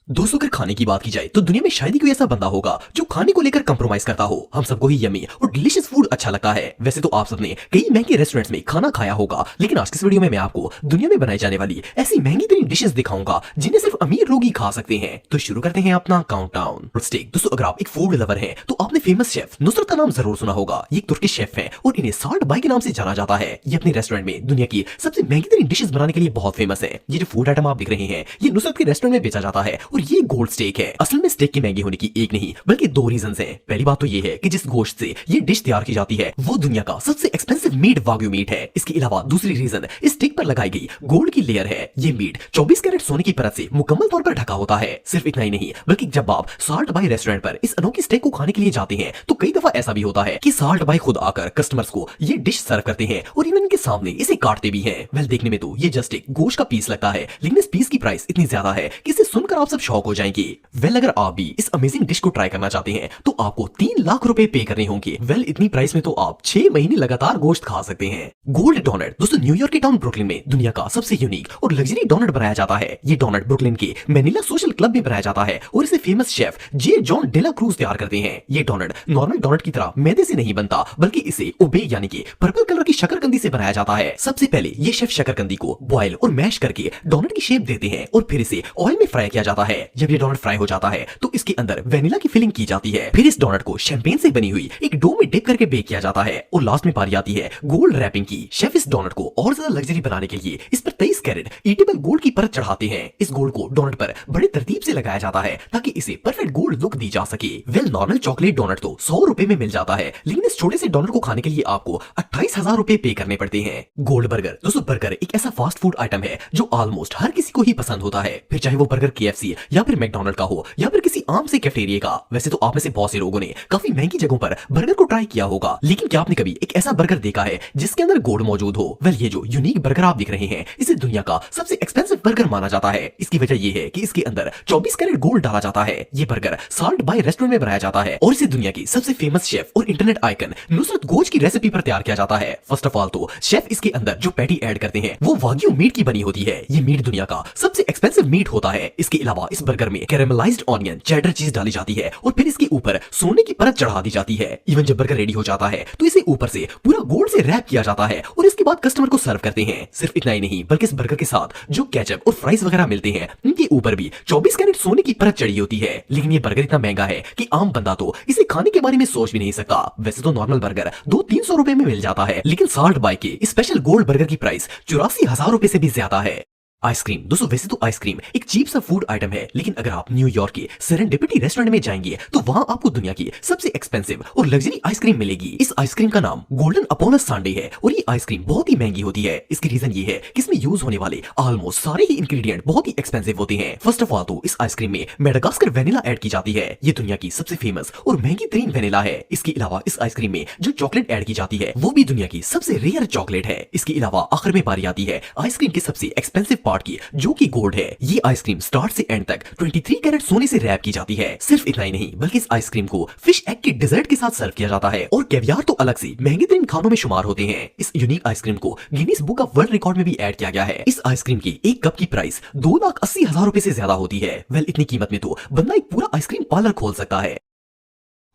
दोस्तों, अगर खाने की बात की जाए तो दुनिया में शायद ही कोई ऐसा बंदा होगा जो खाने को लेकर कंप्रोमाइज करता हो। हम सबको ही यम्मी और डिलीशियस फूड अच्छा लगता है। वैसे तो आप सबने कई महंगे रेस्टोरेंट्स में खाना खाया होगा, लेकिन आज की इस वीडियो में मैं आपको दुनिया में बनाई जाने वाली ऐसी महंगी तरीन डिशेस दिखाऊंगा जिन्हें सिर्फ अमीर लोग ही खा सकते हैं। तो शुरू करते हैं अपना काउंटडाउन। दोस्तों, अगर आप एक फूड लवर हैं तो आपने फेमस शेफ नुसरत का नाम जरूर सुना होगा। ये एक तुर्किश शेफ है और इन्हें साल्ट बाई के नाम से जाना जाता है। ये अपने रेस्टोरेंट में दुनिया की सबसे महंगी तरीन डिशेस बनाने के लिए बहुत फेमस है। ये जो फूड आइटम आप देख रहे हैं ये नुसरत के रेस्टोरेंट में बेचा जाता है और ये गोल्ड स्टेक है। असल में स्टेक के महंगे होने की एक नहीं बल्कि दो रीजंस हैं। पहली बात तो ये है कि जिस गोश्त से ये डिश तैयार की जाती है वो दुनिया का सबसे एक्सपेंसिव मीट वाग्यू मीट है। इसके अलावा दूसरी रीजन इस स्टेक पर लगाई गई गोल्ड की लेयर है। ये मीट 24 कैरेट सोने की परत से मुकम्मल तौर पर ढका होता है। सिर्फ इतना ही नहीं बल्कि जब आप साल्ट बाई रेस्टोरेंट पर इस अनोखी स्टेक को खाने के लिए जाते हैं तो कई दफा ऐसा भी होता है कि साल्ट बाई खुद आकर कस्टमर्स को ये डिश सर्व करते हैं और इवन इनके सामने इसे काटते भी हैं। वेल, देखने में तो ये जस्ट एक गोश्त का पीस लगता है, लेकिन इस पीस की प्राइस इतनी ज्यादा है कि इसे सुनकर आप सब शॉक हो जाएंगे। वेल, अगर आप भी इस अमेजिंग डिश को ट्राई करना चाहते हैं तो आपको 3 लाख रुपए पे करने होंगे। वेल, इतनी प्राइस में तो आप 6 महीने लगातार गोश्त खा सकते हैं। गोल्ड डोनट दोस्तों, न्यूयॉर्क के टाउन ब्रुकलिन में दुनिया का सबसे यूनिक और लग्जरी डोनट बनाया जाता है। ये डोनट ब्रुकलिन के मैनिला सोशल क्लब में बनाया जाता है और इसे फेमस शेफ जे जॉन डेला क्रूज तैयार करते हैं। ये डोनट नॉर्मल डोनट की तरह मैदे से नहीं बनता बल्कि इसे ओबे यानी कि पर्पल कलर की शकरकंदी से बनाया जाता है। सबसे पहले ये शेफ शकरकंदी को बॉयल और मैश करके डोनट की शेप देते हैं और फिर इसे ऑयल में फ्राई किया जाता है। जब ये डोनट फ्राई हो जाता है तो इसके अंदर वेनिला की फिलिंग की जाती है। फिर इस डोनट को शैंपेन से बनी हुई एक डो में डिप करके बेक किया जाता है और लास्ट में बारी आती है गोल्ड रैपिंग की। शेफ इस डोनट को और ज्यादा लग्जरी बनाने के लिए इस पर 23 कैरेट ईटेबल गोल्ड की परत चढ़ाते हैं। इस गोल्ड को डोनट पर बड़े तरतीब से लगाया जाता है ताकि इसे परफेक्ट गोल्ड लुक दी जा सके। वेल, नॉर्मल चॉकलेट डोनट तो 100 रुपए में मिल जाता है, लेकिन इस छोटे से डोनट को खाने के लिए आपको 28,000 रुपए पे करने पड़ते हैं। गोल्ड बर्गर दोस्तों, बर्गर एक ऐसा फास्ट फूड आइटम है जो ऑलमोस्ट हर किसी को ही पसंद होता है, फिर चाहे वो बर्गर KFC या फिर मैकडॉनल्ड का हो या फिर किसी आम से कैफेटेरिया का। वैसे तो आप में से बहुत से लोगों ने काफी महंगी जगहों पर बर्गर को ट्राई किया होगा, लेकिन क्या आपने कभी एक ऐसा बर्गर देखा है जिसके अंदर गोल्ड मौजूद हो? वेल, ये जो यूनिक बर्गर आप दिख रहे हैं इसे दुनिया का सबसे एक्सपेंसिव बर्गर माना जाता है। इसकी वजह यह है कि इसके अंदर 24 कैरेट गोल्ड डाला जाता है। ये बर्गर साल्ट बाय रेस्टोरेंट में बनाया जाता है और इसे दुनिया की सबसे फेमस शेफ और इंटरनेट आइकन नुसरत गोज की रेसिपी पर तैयार किया जाता है। फर्स्ट ऑफ ऑल तो शेफ इसके अंदर जो पैटी ऐड करते हैं वो वाग्यू मीट की बनी होती है। ये मीट दुनिया का सबसे एक्सपेंसिव मीट होता है। इसके अलावा इस बर्गर में कैरेमलाइज्ड ऑनियन, चेडर चीज डाली जाती है और फिर इसके ऊपर सोने की परत चढ़ा दी जाती है। इवन जब बर्गर रेडी हो जाता है तो इसे ऊपर से पूरा गोल्ड से रैप किया जाता है और इसके बाद कस्टमर को सर्व करते हैं। सिर्फ इतना ही नहीं बल्कि इस बर्गर के साथ जो केचप और फ्राइज वगैरह मिलते हैं उनके ऊपर भी 24 कैरेट सोने की परत चढ़ी होती है। लेकिन ये बर्गर इतना महंगा है कि आम बंदा तो इसे खाने के बारे में सोच भी नहीं सकता। वैसे तो नॉर्मल बर्गर 200-300 रुपए में मिल जाता है, लेकिन साल्ट बाय के स्पेशल गोल्ड बर्गर की प्राइस 84,000 रुपए से भी ज्यादा है। आइसक्रीम दोस्तों, वैसे तो आइसक्रीम एक चीप सा फूड आइटम है, लेकिन अगर आप न्यूयॉर्क के सेरेंडिपिटी रेस्टोरेंट में जाएंगे तो वहां आपको दुनिया की सबसे एक्सपेंसिव और लग्जरी आइसक्रीम मिलेगी। इस आइसक्रीम का नाम गोल्डन अपोलस सांडे है और ये आइसक्रीम बहुत ही महंगी होती है। इसकी रीजन ये है कि इसमें यूज होने वाले ऑलमोस्ट सारे ही इंग्रेडिएंट बहुत ही एक्सपेंसिव होते हैं। फर्स्ट ऑफ ऑल तो इस आइसक्रीम में मेडागास्कर वेनिला ऐड की जाती है। ये दुनिया की सबसे फेमस और महंगी तरीन वेनिला है। इसके अलावा इस आइसक्रीम में जो चॉकलेट ऐड की जाती है वो भी दुनिया की सबसे रेयर चॉकलेट है। इसके अलावा आखिर में बारी आती है आइसक्रीम के सबसे एक्सपेंसिव पार्ट की, जो की गोल्ड है। ये आइसक्रीम स्टार्ट से एंड तक 23 कैरेट सोने से रैप की जाती है। सिर्फ इतना ही नहीं बल्कि इस आइसक्रीम को फिश एग के डिजर्ट के साथ सर्व किया जाता है और कैवियार तो अलग से महंगे तरीन खानों में शुमार होते हैं। इस यूनिक आइसक्रीम को Guinness book of world record में भी ऐड किया गया है। इस आइसक्रीम की एक कप की प्राइस 2,80,000 रुपए से ज्यादा होती है। वेल, इतनी कीमत में तो बंदा एक पूरा आइसक्रीम पार्लर खोल सकता है।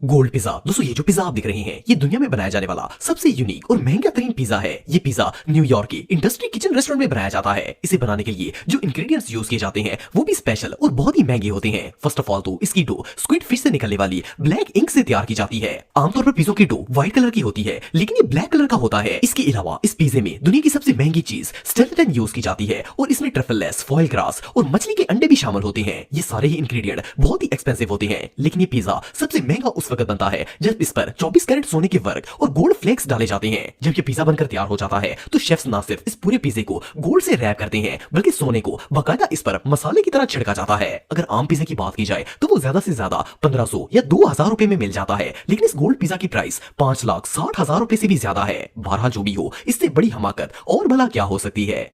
गोल्ड पिज्जा दोस्तों, ये जो पिज्जा आप देख रहे हैं ये दुनिया में बनाया जाने वाला सबसे यूनिक और महंगा तरीन पिज्जा है। ये पिज्जा न्यूयॉर्क के इंडस्ट्री किचन रेस्टोरेंट में बनाया जाता है। इसे बनाने के लिए जो इंग्रेडिएंट्स यूज किए जाते हैं वो भी स्पेशल और बहुत ही महंगे होते हैं। फर्स्ट ऑफ ऑल तो इसकी डो स्क्विड फिश से निकलने वाली ब्लैक इंक से तैयार की जाती है। आमतौर पर पिज्जों की डो व्हाइट कलर की होती है, लेकिन ये ब्लैक कलर का होता है। इसके अलावा इस पिज्जे में दुनिया की सबसे महंगी चीज स्टेल्टन यूज की जाती है और इसमें ट्रफल लेस फॉइल ग्रास और मछली के अंडे भी शामिल होते हैं। ये सारे ही इंग्रेडिएंट बहुत ही एक्सपेंसिव होते हैं, लेकिन ये पिज्जा सबसे महंगा उस वक्त बनता है जब इस पर 24 कैरेट सोने के वर्क और गोल्ड फ्लेक्स डाले जाते हैं। जब ये पिज्जा बनकर तैयार हो जाता है तो शेफ्स ना सिर्फ इस पूरे पिज्जे को गोल्ड से रैप करते हैं बल्कि सोने को बाकायदा इस पर मसाले की तरह छिड़का जाता है। अगर आम पिज्जे की बात की जाए तो वो ज्यादा से ज्यादा 1500 या 2,000 रुपए में मिल जाता है, लेकिन इस गोल्ड पिज्जा की प्राइस 5,60,000 रुपए से भी ज्यादा है। बहरहाल जो भी हो, इससे बड़ी हमाकत और भला क्या हो सकती है।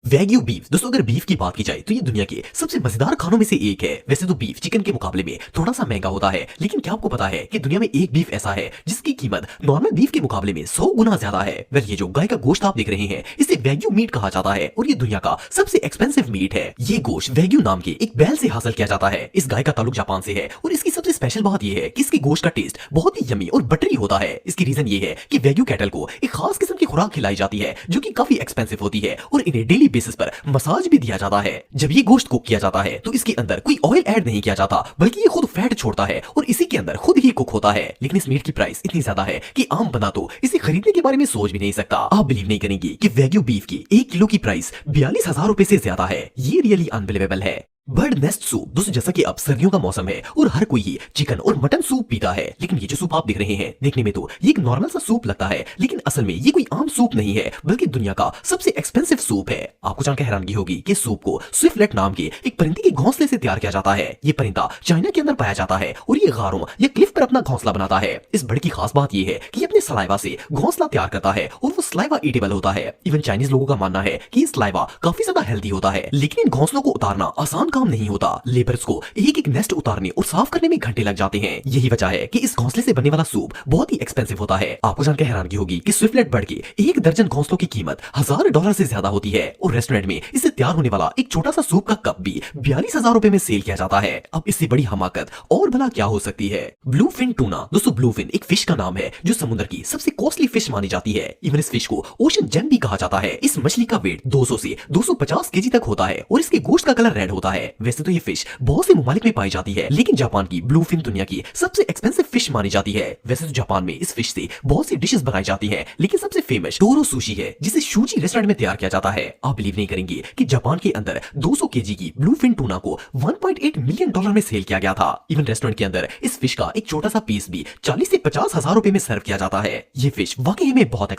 वैग्यू बीफ दोस्तों, अगर बीफ की बात की जाए तो ये दुनिया के सबसे मजेदार खानों में से एक है। वैसे तो बीफ चिकन के मुकाबले में थोड़ा सा महंगा होता है, लेकिन क्या आपको पता है कि दुनिया में एक बीफ ऐसा है जिसकी कीमत नॉर्मल बीफ के मुकाबले में 100 गुना ज्यादा है। वेल, ये जो गाय का गोश्त आप देख रहे हैं इसे वैग्यू मीट कहा जाता है और ये दुनिया का सबसे एक्सपेंसिव मीट है। ये गोश्त वैग्यू नाम के एक बैल से हासिल किया जाता है। इस गाय का ताल्लुक जापान से है और इसकी सबसे स्पेशल बात यह है कि इसके गोश्त का टेस्ट बहुत ही यमी और बटरी होता है। इसकी रीजन ये है कि वैग्यू कैटल को एक खास किस्म की खुराक खिलाई जाती है जो कि काफी एक्सपेंसिव होती है और इन्हें डेली बेसिस पर मसाज भी दिया जाता है। जब ये गोश्त कुक किया जाता है तो इसके अंदर कोई ऑयल ऐड नहीं किया जाता, बल्कि ये खुद फैट छोड़ता है और इसी के अंदर खुद ही कुक होता है। लेकिन इस मीट की प्राइस इतनी ज्यादा है कि आम बंदा तो इसे खरीदने के बारे में सोच भी नहीं सकता। आप बिलीव नहीं करेंगे कि वैग्यू बीफ की 1 किलो की प्राइस 42,000 रुपए से ज्यादा है। ये रियली अनबिलीवेबल है। बर्ड नेस्ट सूप दोस्तों, जैसा कि अब सर्दियों का मौसम है और हर कोई ही चिकन और मटन सूप पीता है, लेकिन ये जो सूप आप देख रहे हैं देखने में तो ये एक नॉर्मल सा सूप लगता है, लेकिन असल में ये कोई आम सूप नहीं है बल्कि दुनिया का सबसे एक्सपेंसिव सूप है। आपको जानकर हैरानगी होगी कि सूप को स्विफ्टलेट नाम के एक परिंदे के घोंसले से तैयार किया जाता है। ये परिंदा चाइना के अंदर पाया जाता है और ये गारों या क्लिफ पर अपना घोंसला बनाता है। इस बर्ड की खास बात यह है कि ये अपने सलाइवा से घोंसला तैयार करता है और वो सलाइवा ईटेबल होता है। इवन चाइनीज लोगों का मानना है कि ये सलाइवा काफी ज्यादा हेल्दी होता है, लेकिन इन घोंसलों को उतारना आसान काम नहीं होता। लेबर्स को एक एक नेस्ट उतारने और साफ करने में घंटे लग जाते हैं। यही वजह है कि इस घोंसले से बनने वाला सूप बहुत ही एक्सपेंसिव होता है। आपको जानकर हैरानगी होगी कि स्विफ्टलेट बर्ड के 1 दर्जन घोंसलों की कीमत $1000 से ज्यादा होती है और रेस्टोरेंट में इससे तैयार होने वाला एक छोटा सा सूप का कप भी 42,000 रुपए में सेल किया जाता है। अब इससे बड़ी हमाकत और भला क्या हो सकती है। ब्लू फिन टूना दोस्तों, ब्लू फिन एक फिश का नाम है जो समुद्र की सबसे कॉस्टली फिश मानी जाती है। इवन इस फिश को ओशन जेम भी कहा जाता है। इस मछली का वेट 200 से 250 केजी तक होता है और इसके गोश्त का कलर रेड होता है। वैसे तो ये फिश बहुत से ममालिक में पाई जाती है, लेकिन जापान की ब्लू फिन दुनिया की सबसे एक्सपेंसिव फिश मानी जाती है। वैसे तो जापान में इस फिश से बहुत सी डिशेस बनाई जाती हैं, लेकिन सबसे फेमस टोरो सुशी है जिसे शूची रेस्टोरेंट में तैयार किया जाता है। आप बिलीव नहीं करेंगे कि जापान के अंदर 200 केजी की ब्लू फिन टूना को $1.8 मिलियन में सेल किया गया था। इवन रेस्टोरेंट के अंदर इस फिश का एक छोटा सा पीस भी 40 से 50 हजार रुपए में सर्व किया जाता है। ये फिश वाकई में बहुत